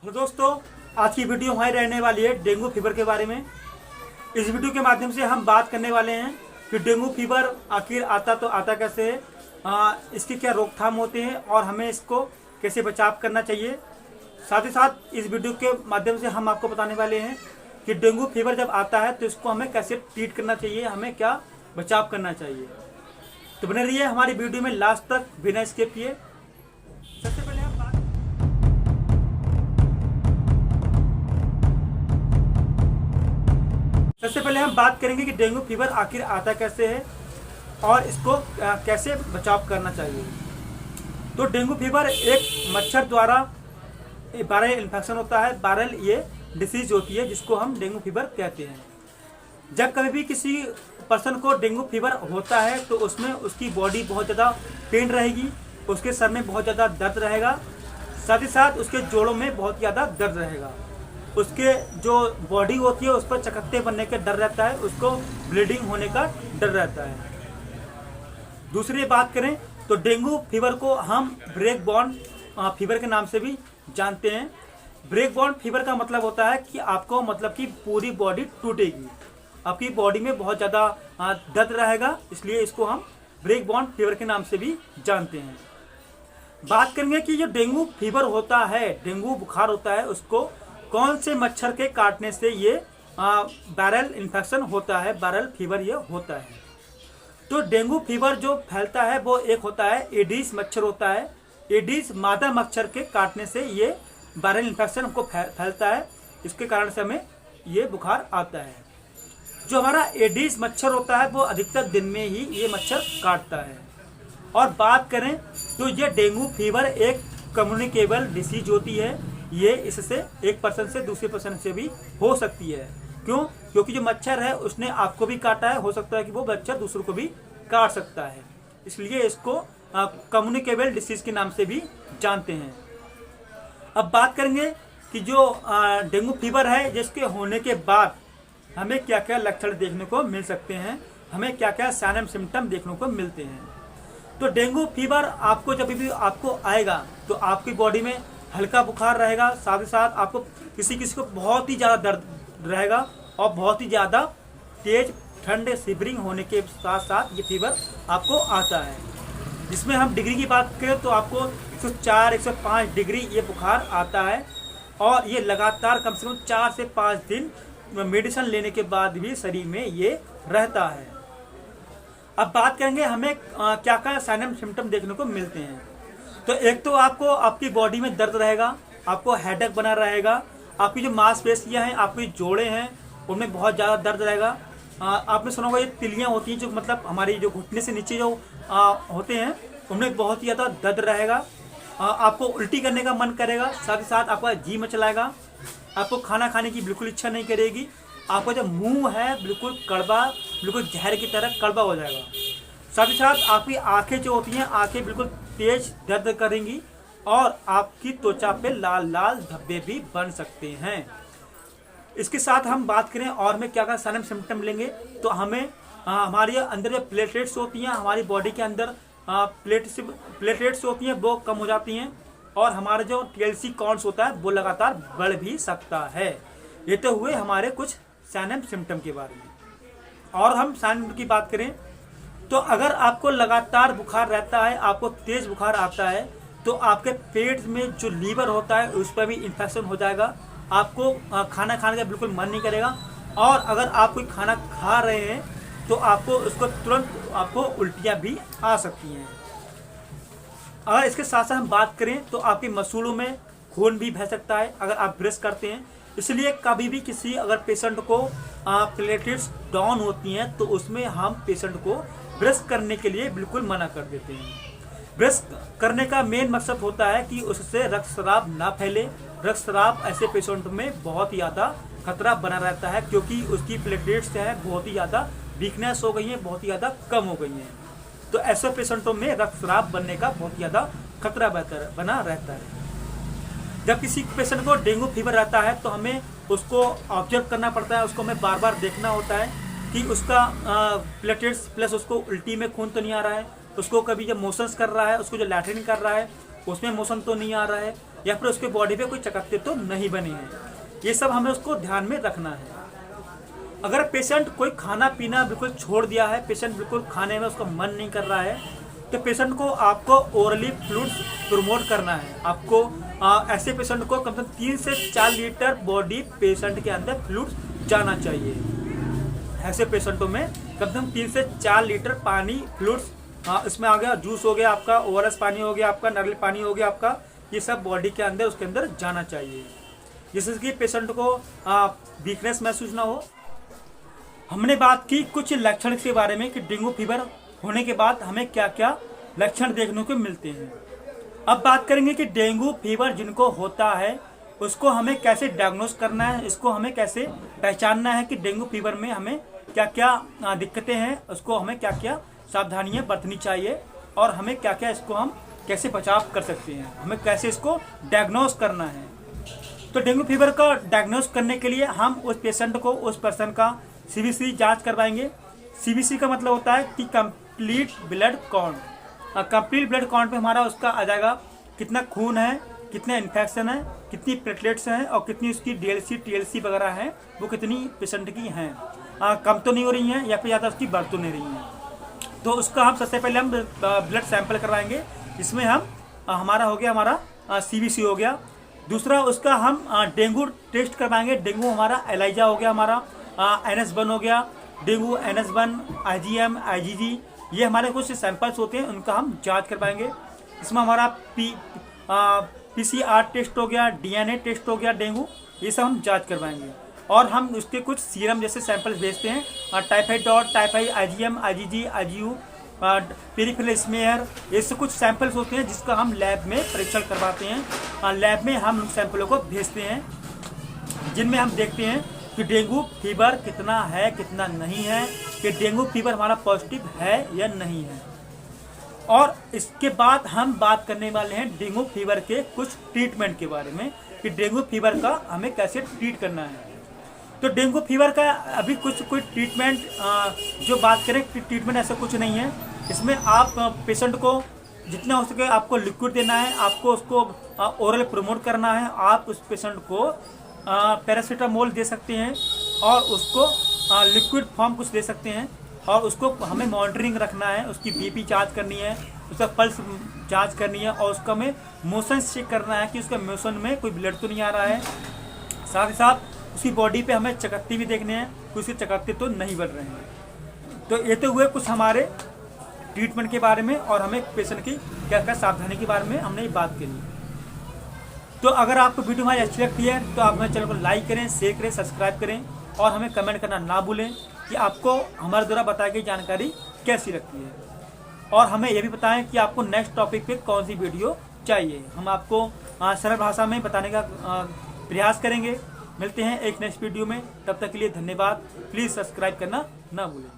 Hello दोस्तों, आज की वीडियो हमारी रहने वाली है डेंगू फीवर के बारे में। इस वीडियो के माध्यम से हम बात करने वाले हैं कि डेंगू फीवर आखिर आता कैसे है, इसकी क्या रोकथाम होते हैं और हमें इसको कैसे बचाव करना चाहिए। साथ ही साथ इस वीडियो के माध्यम से हम आपको बताने वाले हैं कि डेंगू फीवर जब आता है तो इसको हमें कैसे ट्रीट करना चाहिए, हमें क्या बचाव करना चाहिए। तो बने रहिए हमारी वीडियो में लास्ट तक बिना स्किप किए। सबसे पहले हम बात करेंगे कि डेंगू फीवर आखिर आता कैसे है और इसको कैसे बचाव करना चाहिए। तो डेंगू फीवर एक मच्छर द्वारा वायरल इन्फेक्शन होता है, वायरल ये डिसीज होती है जिसको हम डेंगू फीवर कहते हैं। जब कभी भी किसी पर्सन को डेंगू फीवर होता है तो उसमें उसकी बॉडी बहुत ज़्यादा पेन रहेगी, उसके सर में बहुत ज़्यादा दर्द रहेगा, साथ ही साथ उसके जोड़ों में बहुत ज़्यादा दर्द रहेगा, उसके जो बॉडी होती है उस पर चकत्ते बनने का डर रहता है, उसको ब्लीडिंग होने का डर रहता है। दूसरी बात करें तो डेंगू फीवर को हम ब्रेक बॉर्न फीवर के नाम से भी जानते हैं। ब्रेक बॉर्न फीवर का मतलब होता है कि आपको कि पूरी बॉडी टूटेगी, आपकी बॉडी में बहुत ज़्यादा दर्द रहेगा, इसलिए इसको हम ब्रेक बॉर्न फीवर के नाम से भी जानते हैं। बात करेंगे कि जो डेंगू फीवर होता है, डेंगू बुखार होता है, उसको कौन से मच्छर के काटने से ये वायरल इन्फेक्शन होता है, वायरल फीवर ये होता है। तो डेंगू फीवर जो फैलता है वो एक होता है एडिस मच्छर होता है। एडिस मादा मच्छर के काटने से ये वायरल इन्फेक्शन हमको फैलता है, इसके कारण से हमें ये बुखार आता है। जो हमारा एडिस मच्छर होता है वो अधिकतर दिन में ही ये मच्छर काटता है। और बात करें तो ये डेंगू फीवर एक कम्युनिकेबल डिसीज होती है, ये इससे एक पर्सन से दूसरे पर्सन से भी हो सकती है। क्यों? क्योंकि जो मच्छर है उसने आपको भी काटा है, हो सकता है कि वो मच्छर दूसरों को भी काट सकता है, इसलिए इसको कम्युनिकेबल डिसीज के नाम से भी जानते हैं। अब बात करेंगे कि जो डेंगू फीवर है जिसके होने के बाद हमें क्या क्या लक्षण देखने को मिल सकते हैं, हमें क्या क्या साइन एंड सिम्टम देखने को मिलते हैं। तो डेंगू फीवर आपको जब भी आपको आएगा तो आपकी बॉडी में हल्का बुखार रहेगा, साथ ही साथ आपको किसी को बहुत ही ज़्यादा दर्द रहेगा और बहुत ही ज़्यादा तेज ठंड शिवरिंग होने के साथ साथ ये फीवर आपको आता है। जिसमें हम डिग्री की बात करें तो आपको 104 105 डिग्री ये बुखार आता है और ये लगातार कम से कम 4 से 5 दिन मेडिसिन लेने के बाद भी शरीर में ये रहता है। अब बात करेंगे हमें क्या क्या साइन एंड सिम्टम देखने को मिलते हैं। तो एक तो आपको आपकी बॉडी में दर्द रहेगा, आपको हेडेक बना रहेगा, आपकी जो मांसपेशियां हैं, आपकी जोड़े हैं, उनमें बहुत ज़्यादा दर्द रहेगा। आपने सुना होगा ये तिलियां होती हैं जो हमारी जो घुटने से नीचे जो होते हैं उनमें बहुत ही ज़्यादा दर्द रहेगा। आपको उल्टी करने का मन करेगा, साथ ही साथ आपका जी मचलाएगा, आपको खाना खाने की बिल्कुल इच्छा नहीं करेगी, आपका जो मुँह है बिल्कुल कड़वा, बिल्कुल जहर की तरह कड़वा हो जाएगा। साथ ही साथ आपकी आँखें जो होती हैं, आँखें बिल्कुल तेज दर्द करेंगी और आपकी त्वचा पे लाल लाल धब्बे भी बन सकते हैं। इसके साथ हम बात करें और में क्या क्या साइन एंड सिम्टम लेंगे तो हमें हमारे अंदर जो प्लेटलेट्स होती हैं, हमारी बॉडी के अंदर प्लेटलेट्स होती हैं वो कम हो जाती हैं और हमारा जो TLC काउंट्स होता है वो लगातार बढ़ भी सकता है। ये तो हुए हमारे कुछ साइन एंड सिम्टम के बारे में। और हम साइन की बात करें तो अगर आपको लगातार बुखार रहता है, आपको तेज बुखार आता है, तो आपके पेट में जो लीवर होता है उस पर भी इन्फेक्शन हो जाएगा, आपको खाना खाने का बिल्कुल मन नहीं करेगा और अगर आप कोई खाना खा रहे हैं तो आपको उसको तुरंत आपको उल्टियाँ भी आ सकती हैं। अगर इसके साथ साथ हम बात करें तो आपके मसूलों में खून भी बह सकता है अगर आप ब्रश करते हैं, इसलिए कभी भी किसी अगर पेशेंट को प्लेटलेट्स डाउन होती हैं तो उसमें हम पेशेंट को ब्रश करने के लिए बिल्कुल मना कर देते हैं। ब्रश करने का मेन मकसद होता है कि उससे रक्तस्राव ना फैले। रक्तस्राव ऐसे पेशेंट में बहुत ही ज़्यादा खतरा बना रहता है क्योंकि उसकी प्लेटलेट्स हैं बहुत ही ज़्यादा वीकनेस हो गई हैं, बहुत ही ज़्यादा कम हो गई हैं। तो ऐसे पेशेंटों में रक्तस्राव बनने का बहुत ही ज़्यादा खतरा बना रहता है। जब किसी पेशेंट को डेंगू फीवर रहता है तो हमें उसको ऑब्जर्व करना पड़ता है, उसको हमें बार बार देखना होता है कि उसका प्लेटलेट्स प्लस उसको उल्टी में खून तो नहीं आ रहा है, उसको कभी जब मोशंस कर रहा है, उसको जो लैट्रिन कर रहा है उसमें मोशन तो नहीं आ रहा है, या फिर उसके बॉडी पे कोई चकत्ते तो नहीं बने हैं। ये सब हमें उसको ध्यान में रखना है। अगर पेशेंट कोई खाना पीना बिल्कुल छोड़ दिया है, पेशेंट बिल्कुल खाने में उसका मन नहीं कर रहा है, तो पेशेंट को आपको ओरली फ्लूइड्स प्रमोट करना है। आपको ऐसे पेशेंट को कम से कम 3 से 4 लीटर बॉडी पेशेंट के अंदर फ्लूइड्स जाना चाहिए। ऐसे पेशेंटों में कम से कम 3 से 4 लीटर पानी फ्लूइड्स, इसमें आ गया जूस हो गया आपका, ORS पानी हो गया आपका, नारियल पानी हो गया आपका, ये सब बॉडी के अंदर उसके अंदर जाना चाहिए, जिससे कि पेशेंट को वीकनेस महसूस ना हो। हमने बात की कुछ लक्षण के बारे में कि डेंगू फीवर होने के बाद हमें क्या क्या लक्षण देखने को मिलते हैं। अब बात करेंगे कि डेंगू फीवर जिनको होता है उसको हमें कैसे डायग्नोस करना है, इसको हमें कैसे पहचानना है कि डेंगू फीवर में हमें क्या क्या दिक्कतें हैं, उसको हमें क्या क्या सावधानियां बरतनी चाहिए, और हमें क्या क्या इसको हम कैसे बचाव कर सकते हैं, हमें कैसे इसको डायग्नोस करना है। तो डेंगू फीवर का डायग्नोस करने के लिए हम उस पेशेंट को, उस पर्सन का CBC जांच करवाएंगे। CBC का मतलब होता है कि complete blood count. Complete blood count में हमारा उसका आ जाएगा कितना खून है, कितना इन्फेक्शन है, कितनी प्लेटलेट्स हैं, और कितनी उसकी DLC TLC वगैरह है, वो कितनी पेशेंट की हैं, कम तो नहीं हो रही हैं या फिर ज़्यादा उसकी बढ़ तो नहीं रही हैं। तो उसका हम सबसे पहले हम ब्लड सैंपल करवाएंगे, इसमें हम हमारा हो गया हमारा CBC हो गया। दूसरा उसका हम डेंगू टेस्ट करवाएंगे। डेंगू हमारा एलाइजा हो गया, हमारा NS1 हो गया, डेंगू NS1, IgM, IgG, ये हमारे कुछ सैंपल्स होते हैं, उनका हम जांच करवाएंगे। इसमें हमारा PCR टेस्ट हो गया, DNA टेस्ट हो गया डेंगू, ये सब हम जांच करवाएंगे। और हम उसके कुछ सीरम जैसे सैंपल्स भेजते हैं, typhoid dot, typhoid, IgM, IgG, IgU, peripheral smear, ये सब कुछ सैंपल्स होते हैं जिसका हम लैब में परीक्षण करवाते हैं। लैब में हम उन सैंपलों को भेजते हैं, जिनमें हम देखते हैं कि डेंगू फीवर कितना है, कितना नहीं है, कि डेंगू फीवर हमारा पॉजिटिव है या नहीं है। और इसके बाद हम बात करने वाले हैं डेंगू फीवर के कुछ ट्रीटमेंट के बारे में, कि डेंगू फीवर का हमें कैसे ट्रीट करना है। तो डेंगू फीवर का अभी कुछ ट्रीटमेंट जो बात करें, ट्रीटमेंट ऐसा कुछ नहीं है। इसमें आप पेशेंट को जितना हो सके आपको लिक्विड देना है, आपको उसको ओरल प्रमोट करना है। आप उस पेशेंट को पैरासीटामोल दे सकते हैं, और उसको लिक्विड फॉर्म कुछ दे सकते हैं, और उसको हमें मॉनिटरिंग रखना है, उसकी BP जांच करनी है, उसका पल्स जांच करनी है, और उसका हमें मोशन चेक करना है कि उसका मोशन में कोई ब्लड तो नहीं आ रहा है। साथ ही साथ उसकी बॉडी पे हमें चकत्ते भी देखने हैं कि उसके चकत्ते तो नहीं बढ़ रहे हैं। तो ये तो हुए कुछ हमारे ट्रीटमेंट के बारे में, और हमें पेशेंट की क्या क्या सावधानी के बारे में हमने ये बात करी। तो अगर आपको वीडियो हमारी अच्छी लगती है तो आप हमारे चैनल को लाइक करें, शेयर करें, सब्सक्राइब करें, और हमें कमेंट करना ना भूलें कि आपको हमारे द्वारा बताई गई जानकारी कैसी लगती है। और हमें यह भी बताएं कि आपको नेक्स्ट टॉपिक पे कौन सी वीडियो चाहिए, हम आपको सरल भाषा में बताने का प्रयास करेंगे। मिलते हैं एक नेक्स्ट वीडियो में, तब तक के लिए धन्यवाद। प्लीज़ सब्सक्राइब करना ना भूलें।